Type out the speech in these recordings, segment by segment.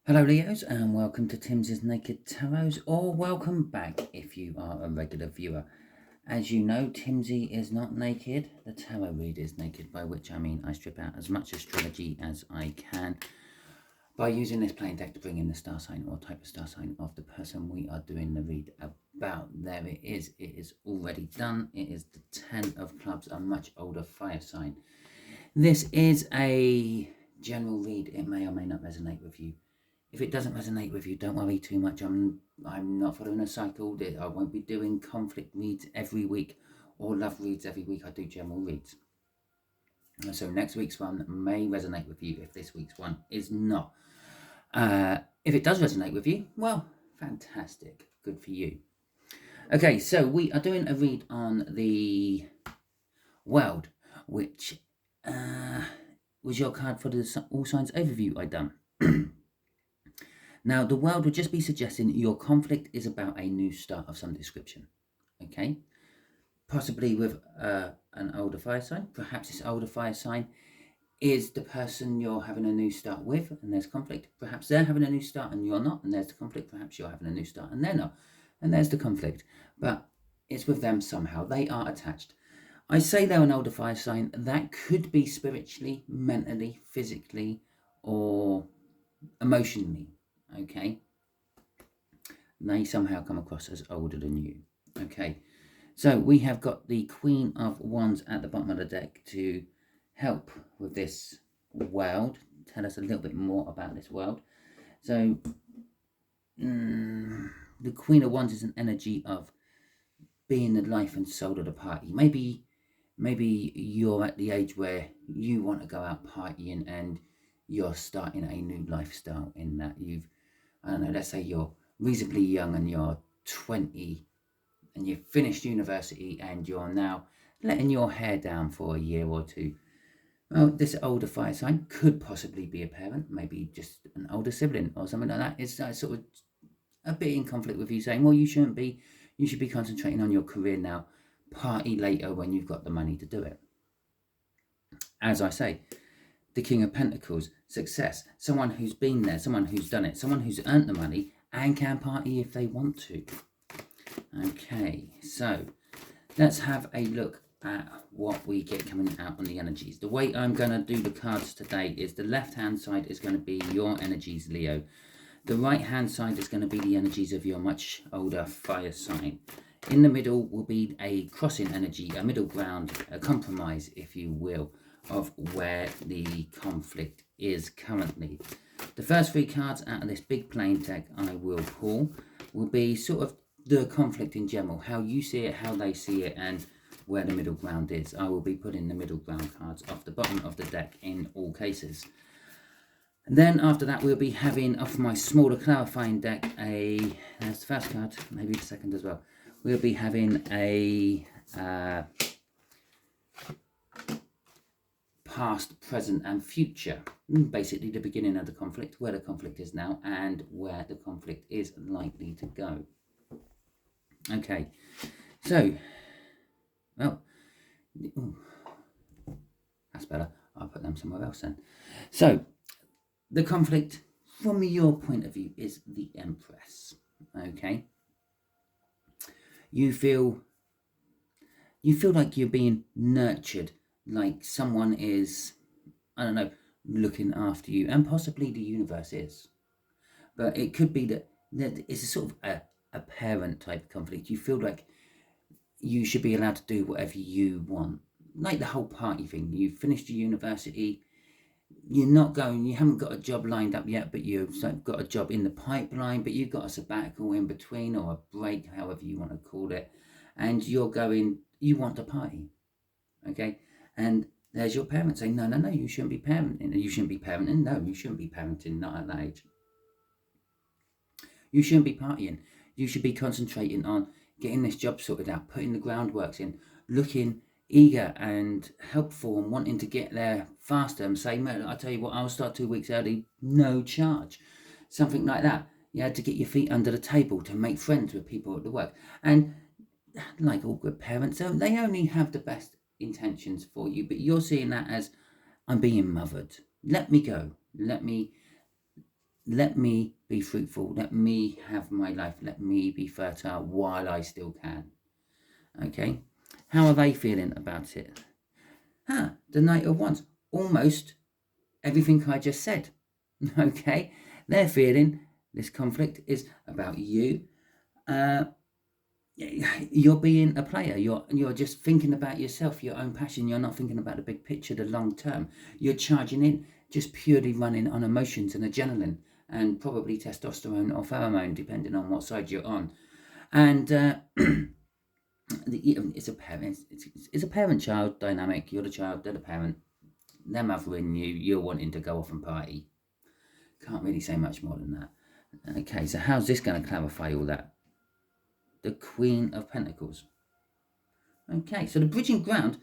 Hello Leos and welcome to Timsy Naked Tarot, or welcome back if you are a regular viewer. As you know, Timsy is not naked, the tarot read is naked, by which I mean I strip out as much astrology as I can by using this plain deck to bring in the star sign or type of star sign of the person we are doing the read about. There it is already done. It is the 10 of clubs, a much older fire sign. This is a general read. It may or may not resonate with you. If it doesn't resonate with you, don't worry too much. I'm not following a cycle. I won't be doing conflict reads every week or love reads every week. I do general reads. So next week's one may resonate with you if this week's one is not. If it does resonate with you, well, fantastic. Good for you. Okay, so we are doing a read on the world, which was your card for the all signs overview I done. Now, the world would just be suggesting your conflict is about a new start of some description, okay? Possibly with an older fire sign. Perhaps this older fire sign is the person you're having a new start with, and there's conflict. Perhaps they're having a new start and you're not, and there's the conflict. Perhaps you're having a new start and they're not, and there's the conflict. But it's with them somehow. They are attached. I say they're an older fire sign. That could be spiritually, mentally, physically, or emotionally. Okay, they somehow come across as older than you. Okay, so we have got the Queen of Wands at the bottom of the deck to help with this world, tell us a little bit more about this world. So the Queen of Wands is an energy of being the life and soul of the party. Maybe you're at the age where you want to go out partying and you're starting a new lifestyle in that I don't know, let's say you're reasonably young and you're 20 and you've finished university and you're now letting your hair down for a year or two. Well, this older fire sign could possibly be a parent, maybe just an older sibling or something like that. It's sort of a bit in conflict with you saying, well, you should be concentrating on your career now, party later when you've got the money to do it. As I say, the King of Pentacles, success, someone who's been there, someone who's done it, someone who's earned the money and can party if they want to. Okay, so let's have a look at what we get coming out on the energies. The way I'm going to do the cards today is the left hand side is going to be your energies, Leo. The right hand side is going to be the energies of your much older fire sign. In the middle will be a crossing energy, a middle ground, a compromise, if you will, of where the conflict is currently. The first three cards out of this big plain deck I will pull will be sort of the conflict in general, how you see it, how they see it, and where the middle ground is. I will be putting the middle ground cards off the bottom of the deck in all cases. And then after that we'll be having off my smaller clarifying deck there's the first card, maybe the second as well. We'll be having a past, present and future. Basically the beginning of the conflict, where the conflict is now and where the conflict is likely to go. Okay, so, well, that's better. I'll put them somewhere else then. So, the conflict from your point of view is the Empress. Okay, you feel like you're being nurtured, like someone is, I don't know, looking after you, and possibly the universe is. But it could be that it's a sort of a parent type conflict. You feel like you should be allowed to do whatever you want. Like the whole party thing. You've finished your university, you haven't got a job lined up yet, but you've got a job in the pipeline, but you've got a sabbatical in between or a break, however you want to call it, and you want to party, okay? And there's your parents saying, no, you shouldn't be parenting. No, you shouldn't be parenting, not at that age. You shouldn't be partying. You should be concentrating on getting this job sorted out, putting the groundworks in, looking eager and helpful and wanting to get there faster and say, man, I tell you what, I'll start 2 weeks early, no charge. Something like that. You had to get your feet under the table, to make friends with people at the work. And like all good parents, they only have the best intentions for you, but you're seeing that as, I'm being mothered. Let me go. Let me let me be fruitful, let me have my life, let me be fertile while I still can. Okay, how are they feeling about it? The Knight of Wands, almost everything I just said. Okay, they're feeling this conflict is about you. You're being a player. You're just thinking about yourself, your own passion. You're not thinking about the big picture, the long term. You're charging in, just purely running on emotions and adrenaline, and probably testosterone or pheromone, depending on what side you're on. And it's a parent. It's a parent-child dynamic. You're the child. They're the parent. They're mothering you. You're wanting to go off and party. Can't really say much more than that. Okay, so how's this going to clarify all that? The Queen of Pentacles. Okay, so the bridging ground.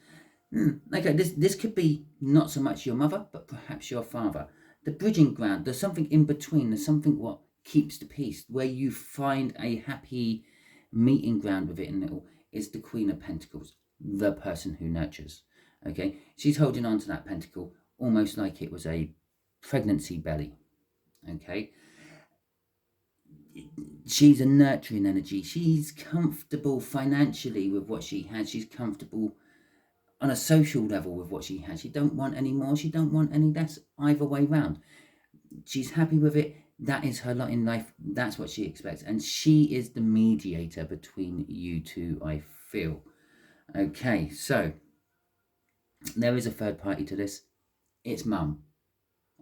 Okay, this could be not so much your mother, but perhaps your father. The bridging ground. There's something in between. There's something what keeps the peace, where you find a happy meeting ground with it, and it all is the Queen of Pentacles, the person who nurtures. Okay, she's holding on to that pentacle almost like it was a pregnancy belly. Okay, she's a nurturing energy. She's comfortable financially with what she has. She's comfortable on a social level with what she has. She don't want any more. She don't want any less. Either way round. She's happy with it. That is her lot in life. That's what she expects. And she is the mediator between you two, I feel. Okay, so there is a third party to this. It's mum.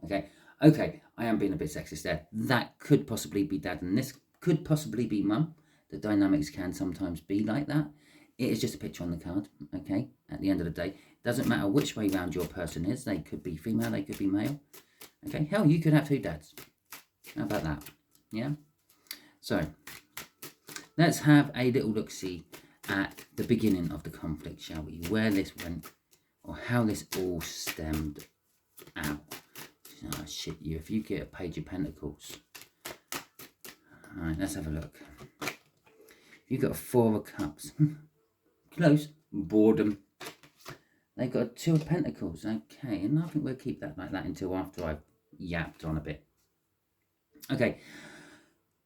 Okay, I am being a bit sexist there. That could possibly be dad, and this could possibly be mum. The dynamics can sometimes be like that. It is just a picture on the card, okay? At the end of the day, doesn't matter which way round your person is. They could be female, they could be male. Okay, hell, you could have two dads. How about that? Yeah? So, let's have a little look-see at the beginning of the conflict, shall we? Where this went, or how this all stemmed out. Oh, shit, you. If you get a Page of Pentacles. Alright, let's have a look. You've got a Four of Cups. Close. Boredom. They've got a Two of Pentacles. Okay, and I think we'll keep that like that until after I've yapped on a bit. Okay.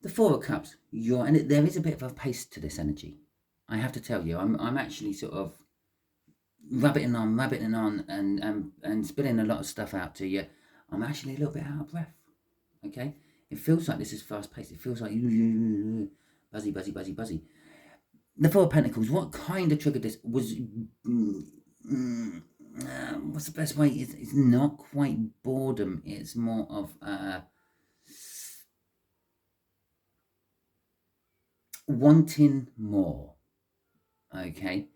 The Four of Cups. And there is a bit of a pace to this energy. I have to tell you. I'm actually sort of rabbiting on and spilling a lot of stuff out to you. I'm actually a little bit out of breath. Okay? It feels like this is fast paced. It feels like buzzy, buzzy, buzzy, buzzy. The Four of Pentacles, what kind of triggered this was... what's the best way? It's not quite boredom. It's more of... wanting more. Okay?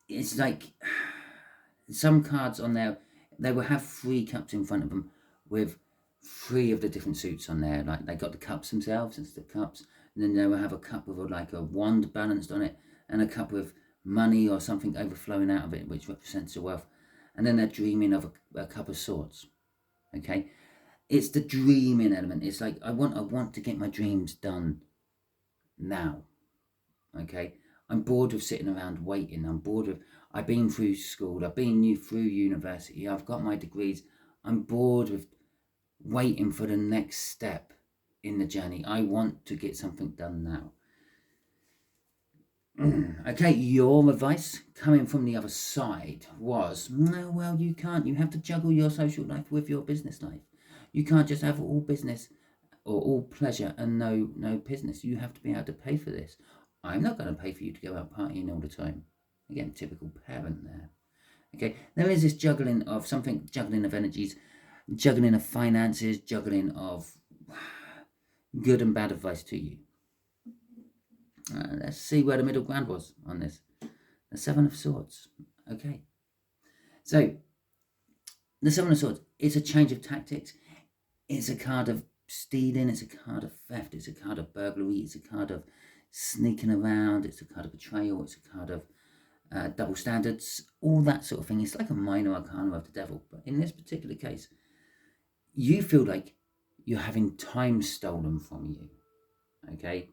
It's like... some cards on there, they will have 3 cups in front of them with 3 of the different suits on there. Like they got the cups themselves, it's the cups, and then they will have a cup with like a wand balanced on it, and a cup with money or something overflowing out of it, which represents the wealth. And then they're dreaming of a cup of swords. Okay, it's the dreaming element. It's like I want to get my dreams done now. Okay, I'm bored of sitting around waiting. I'm bored of... I've been through school. I've been through university. I've got my degrees. I'm bored with waiting for the next step in the journey. I want to get something done now. Okay, your advice coming from the other side was, no, well, you can't. You have to juggle your social life with your business life. You can't just have all business or all pleasure and no business. You have to be able to pay for this. I'm not going to pay for you to go out partying all the time. Again, typical parent there. Okay, there is this juggling of something, juggling of energies, juggling of finances, juggling of good and bad advice to you. Let's see where the middle ground was on this. The Seven of Swords. Okay, so the Seven of Swords, it's a change of tactics. It's a card of stealing. It's a card of theft. It's a card of burglary. It's a card of sneaking around. It's a card of betrayal. It's a card of double standards, all that sort of thing. It's like a minor arcana of the devil. But in this particular case, you feel like you're having time stolen from you. Okay,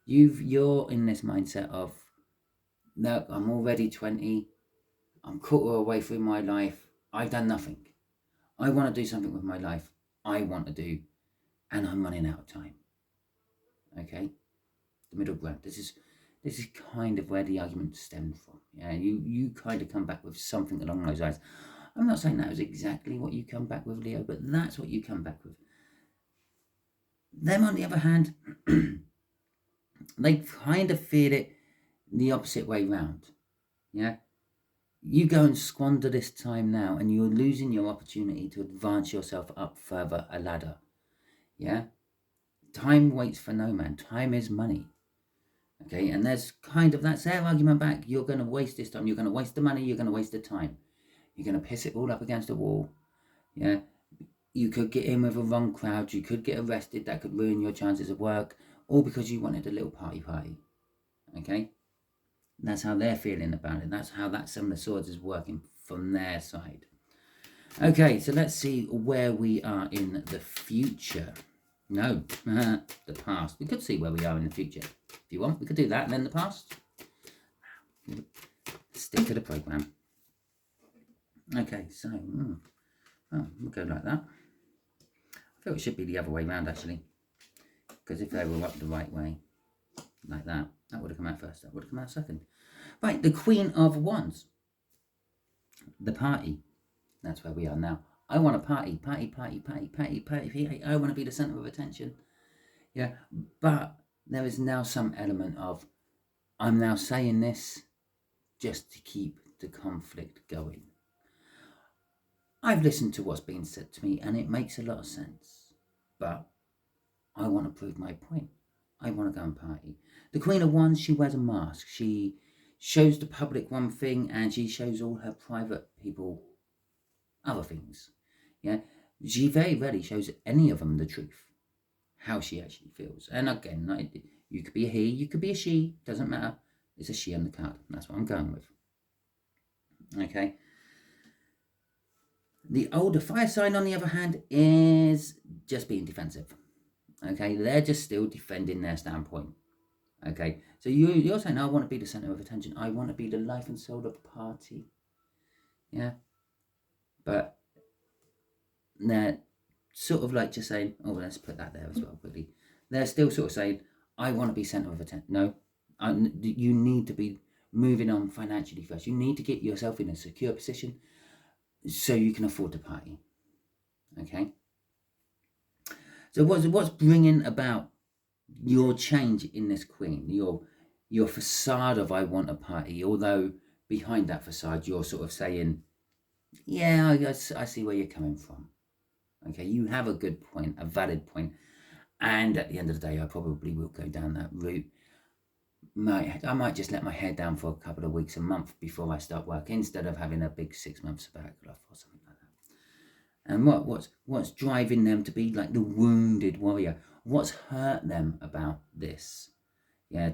you're in this mindset of, no, I'm already 20. I'm quarter away through my life. I've done nothing. I want to do something with my life. I want to do and I'm running out of time. Okay, the middle ground. This is kind of where the argument stemmed from. Yeah, you kind of come back with something along those lines. I'm not saying that was exactly what you come back with, Leo, but that's what you come back with. Them, on the other hand, they kind of feel it the opposite way round. Yeah, you go and squander this time now, and you're losing your opportunity to advance yourself up further a ladder. Yeah, time waits for no man. Time is money. Okay, and there's that's their argument back. You're going to waste this time. You're going to waste the money. You're going to waste the time. You're going to piss it all up against the wall. Yeah, you could get in with a wrong crowd. You could get arrested. That could ruin your chances of work, all because you wanted a little party. Okay, that's how they're feeling about it. That's how that Seven of Swords is working from their side. Okay, so let's see where we are in the future. No, the past. We could see where we are in the future. If you want, we could do that and then the past. Stick to the program. Okay, so we'll go like that. I feel it should be the other way around, actually, because if they were up the right way, like that, that would have come out first. That would have come out second. Right, the Queen of Wands. The party. That's where we are now. I want a party. I want to be the center of attention. Yeah, but there is now some element of, I'm now saying this just to keep the conflict going. I've listened to what's being said to me and it makes a lot of sense, but I want to prove my point. I want to go and party. The Queen of Wands, she wears a mask. She shows the public one thing and she shows all her private people other things. Yeah, she very rarely shows any of them the truth, how she actually feels. And again, you could be a he, you could be a she, doesn't matter. It's a she on the card. That's what I'm going with. Okay. The older fire sign, on the other hand, is just being defensive. Okay, they're just still defending their standpoint. Okay, so you're saying, I want to be the center of attention. I want to be the life and soul of the party. Yeah, but they're sort of like just saying, oh, let's put that there as well quickly. They're still sort of saying, I want to be center of attention. No, you need to be moving on financially first. You need to get yourself in a secure position so you can afford to party. Okay. So what's bringing about your change in this Queen? Your facade of I want a party, although behind that facade you're sort of saying, yeah, I see where you're coming from. Okay, you have a good point, a valid point, and at the end of the day, I probably will go down that route. I might just let my hair down for a couple of weeks, a month before I start work, instead of having a big 6 month sabbatical off or something like that. And what's driving them to be like the wounded warrior? What's hurt them about this? Yeah,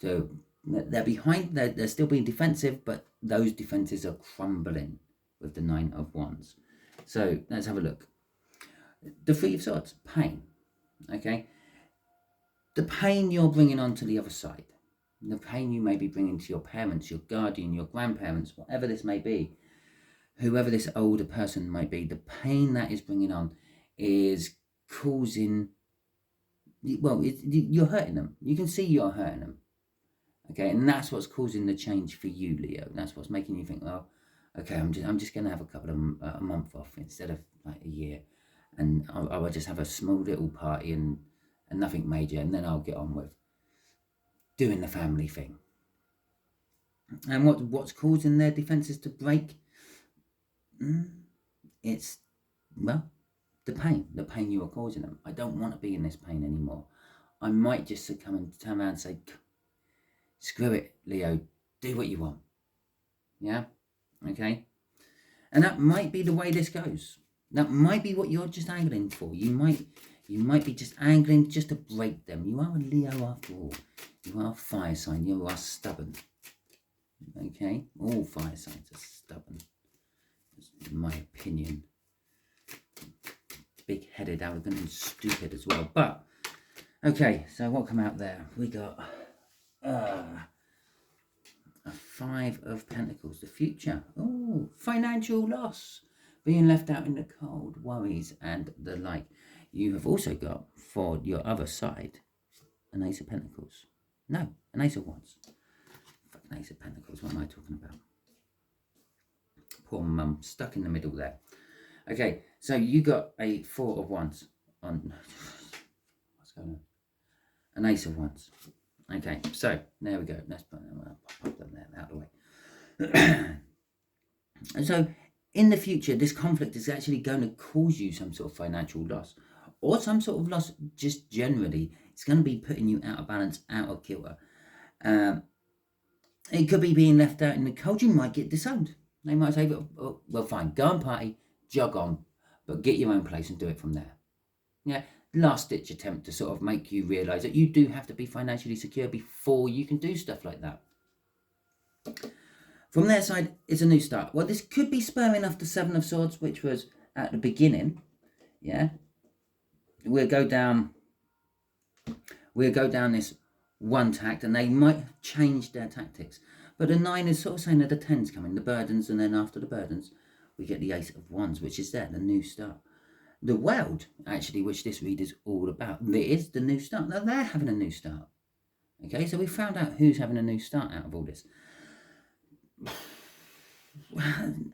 they're behind. They're still being defensive, but those defenses are crumbling with the Nine of Wands. So let's have a look. The Three of Swords, pain. Okay, the pain you're bringing onto the other side. The pain you may be bringing to your parents, your guardian, your grandparents, whatever this may be, whoever this older person might be, the pain that is bringing on is causing, well, you're hurting them. You can see you're hurting them. Okay, and that's what's causing the change for you, Leo. That's what's making you think, well, okay, I'm just going to have a couple of a month off instead of like a year, and I'll just have a small little party and nothing major, and then I'll get on with doing the family thing. And what's causing their defenses to break? It's, well, the pain you are causing them. I don't want to be in this pain anymore. I might just come and turn around and say, screw it, Leo, do what you want. Yeah, okay. And that might be the way this goes. That might be what you're just angling for. You might be just angling just to break them. You are a Leo after all. You are a fire sign. You are stubborn. Okay? All fire signs are stubborn. In my opinion. Big-headed, arrogant, and stupid as well. But, okay, so what come out there? We got a Five of Pentacles. The future. Oh, financial loss. Being left out in the cold. Worries and the like. you have also got, for your other side, an Ace of Pentacles. No, an Ace of Wands. Fucking Ace of Pentacles, what am I talking about? Poor mum, stuck in the middle there. Okay, so you got a Four of Wands on. What's going on? An Ace of Wands. Okay, so there we go. Let's pop them there out of the way. And so in the future, this conflict is actually going to cause you some sort of financial loss, or some sort of loss just generally. It's going to be putting you out of balance, out of kilter. It could be being left out in the cold. You might get disowned. They might say, well, fine, go and party, jog on, but get your own place and do it from there. Yeah, last-ditch attempt to sort of make you realise that you do have to be financially secure before you can do stuff like that. From their side, it's a new start. Well, this could be spurring off the Seven of Swords, which was at the beginning. Yeah, we'll go down this one tact, and they might have changed their tactics. But the 9 is sort of saying that the 10's coming, the burdens, and then after the burdens, we get the Ace of Wands, which is there, the new start. The world, actually, which this read is all about, there is the new start. Now, they're having a new start. Okay, so we found out who's having a new start out of all this.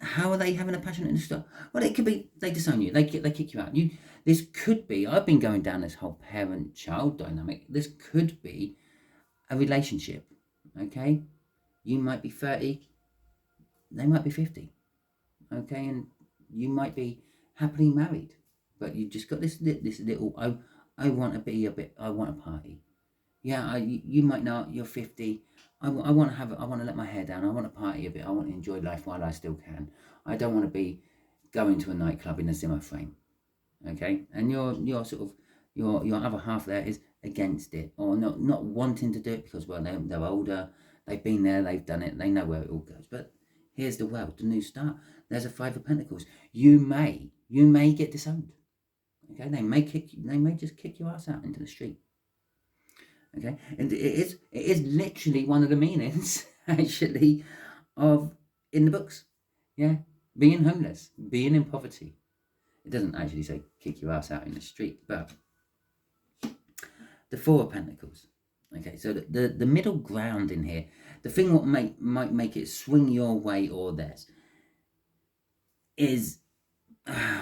How are they having a passionate new start? Well, it could be they disown you, they kick you out. This could be, I've been going down this whole parent-child dynamic. This could be a relationship, okay? You might be 30, they might be 50, okay? And you might be happily married, but you just got this little, I want to be a bit, I want a party. Yeah, you might know you're 50. I want to let my hair down. I want to party a bit. I want to enjoy life while I still can. I don't want to be going to a nightclub in a Zimmer frame. Okay, and your sort of your other half there is against it, or not wanting to do it because, well, they're older. They've been there. They've done it. They know where it all goes. But here's the world, the new start. There's a Five of Pentacles. You may get disowned. Okay, they may just kick your ass out into the street. Okay, and it is literally one of the meanings, actually, of in the books. Yeah, being homeless, being in poverty. It doesn't actually say kick your ass out in the street, but the Four of Pentacles. Okay, so the middle ground in here, the thing what might make it swing your way or theirs, is,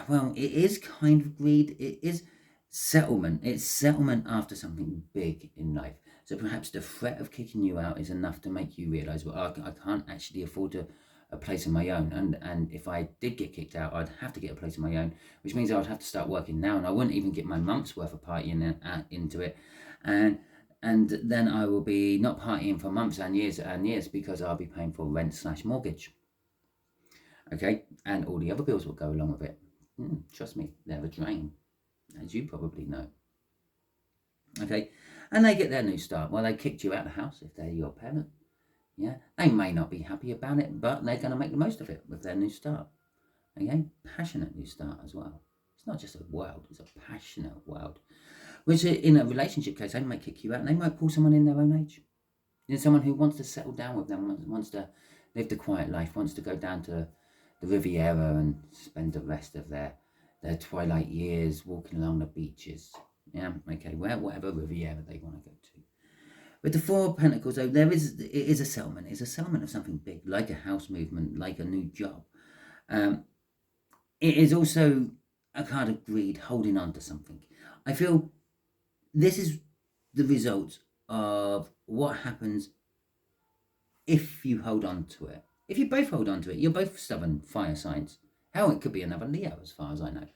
well, it is kind of greed. It is settlement. It's settlement after something big in life. So perhaps the threat of kicking you out is enough to make you realise, well, I can't actually afford a place of my own, and if I did get kicked out, I'd have to get a place of my own, which means I would have to start working now, and I wouldn't even get my month's worth of partying into it, and then I will be not partying for months and years because I'll be paying for rent/mortgage. Okay, and all the other bills will go along with it. Trust me, they're a drain, as you probably know. Okay, and they get their new start. Well, they kicked you out of the house if they're your parent. Yeah, they may not be happy about it, but they're going to make the most of it with their new start. Okay, passionate new start as well. It's not just a world, it's a passionate world. Which in a relationship case, they might kick you out and they might pull someone in their own age. You know, someone who wants to settle down with them, wants to live the quiet life, wants to go down to the Riviera and spend the rest of their twilight years walking along the beaches. Yeah, okay, whatever Riviera they want to go to. With the Four of Pentacles, though, it is a settlement. It's a settlement of something big, like a house movement, like a new job. It is also a card of greed, holding on to something. I feel this is the result of what happens if you hold on to it. If you both hold on to it, you're both stubborn fire signs. Hell, it could be another Leo, as far as I know.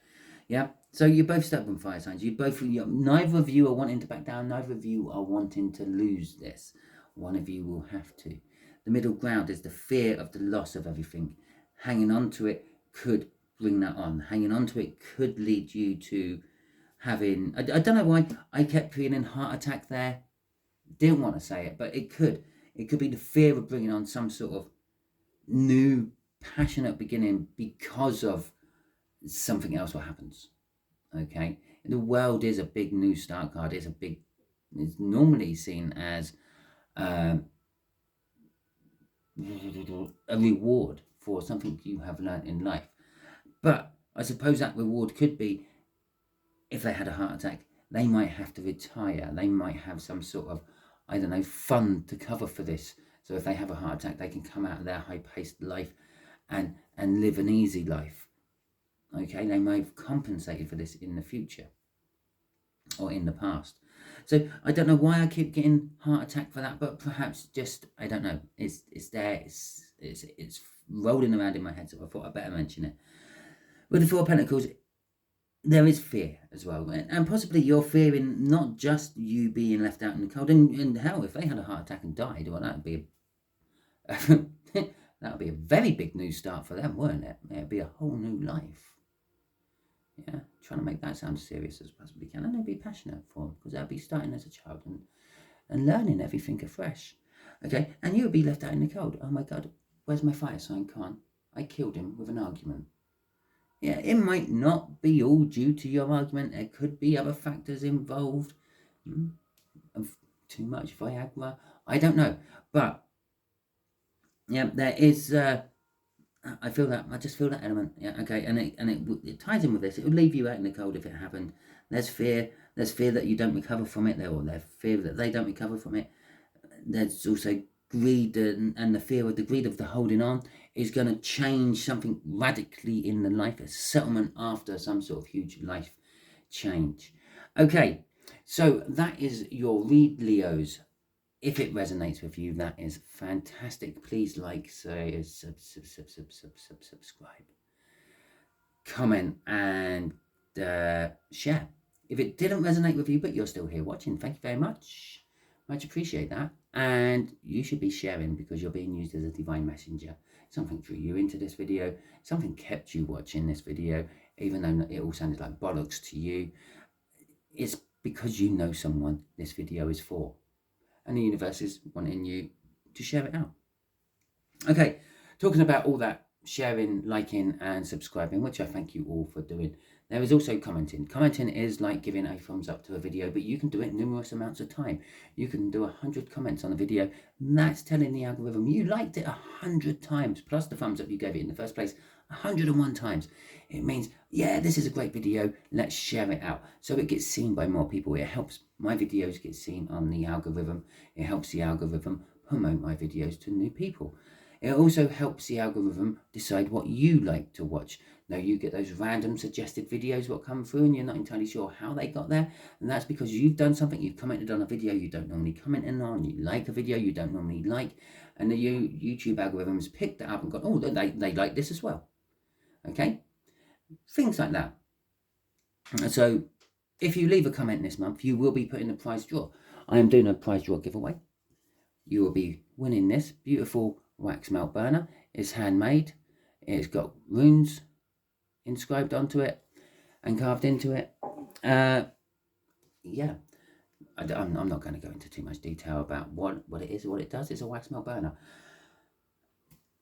Yeah, so you're both stubborn fire signs. Neither of you are wanting to back down. Neither of you are wanting to lose this. One of you will have to. The middle ground is the fear of the loss of everything. Hanging on to it could bring that on. Hanging on to it could lead you to having, I don't know why I kept feeling heart attack there. Didn't want to say it, but it could. It could be the fear of bringing on some sort of new passionate beginning because of something else what happens. Okay, the world is a big new start card. It's normally seen as a reward for something you have learned in life, but I suppose that reward could be if they had a heart attack, they might have to retire. They might have some sort of, I don't know, fund to cover for this. So if they have a heart attack, they can come out of their high-paced life and live an easy life. Okay, they may have compensated for this in the future or in the past. So I don't know why I keep getting heart attack for that, but perhaps just, I don't know, it's there, it's rolling around in my head, so I thought I'd better mention it. With the Four of Pentacles, there is fear as well, and possibly you're fearing not just you being left out in the cold, and hell, if they had a heart attack and died, well, that would be that would be a very big new start for them, wouldn't it? It'd be a whole new life. Yeah, trying to make that sound as serious as possibly can, and they'd be passionate for them, because they'll be starting as a child and learning everything afresh. Okay, and you would be left out in the cold. Oh my God, where's my fire sign, Khan? I killed him with an argument. Yeah, it might not be all due to your argument. There could be other factors involved. Too much Viagra, I don't know. But yeah, there is. I feel that. I just feel that element. Yeah, okay, and it ties in with this. It would leave you out in the cold if it happened. There's fear. There's fear that you don't recover from it. Or there's fear that they don't recover from it. There's also greed, and the fear of the greed of the holding on is going to change something radically in the life, a settlement after some sort of huge life change. Okay, so that is your read, Leos. If it resonates with you, that is fantastic. Please like, say, subscribe, comment, and share. If it didn't resonate with you, but you're still here watching, thank you very much. Much appreciate that. And you should be sharing, because you're being used as a divine messenger. Something drew you into this video. Something kept you watching this video, even though it all sounded like bollocks to you. It's because you know someone this video is for. And the universe is wanting you to share it out. Okay, talking about all that sharing, liking, and subscribing, which I thank you all for doing. There is also commenting. Commenting is like giving a thumbs up to a video, but you can do it numerous amounts of time. You can do 100 comments on a video, and that's telling the algorithm you liked it 100 times, plus the thumbs up you gave it in the first place 101 times. It means, yeah, this is a great video, let's share it out. So it gets seen by more people. It helps my videos get seen on the algorithm. It helps the algorithm promote my videos to new people. It also helps the algorithm decide what you like to watch. Now, you get those random suggested videos what come through, and you're not entirely sure how they got there. And that's because you've done something. You've commented on a video you don't normally comment on. You like a video you don't normally like. And the YouTube algorithm has picked that up and gone, oh, they like this as well. Okay? Things like that. So, if you leave a comment this month, you will be put in a prize draw. I am doing a prize draw giveaway. You will be winning this beautiful wax melt burner. It's handmade. It's got runes inscribed onto it and carved into it. Yeah, I'm not going to go into too much detail about what it is or what it does. It's a wax melt burner.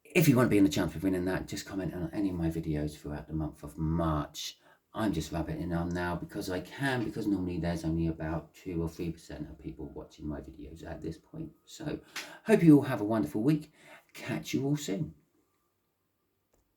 If you want to be in the chance of winning that, just comment on any of my videos throughout the month of March. I'm just rabbiting on now because I can, because normally there's only about 2 or 3% of people watching my videos at this point. So, hope you all have a wonderful week. Catch you all soon.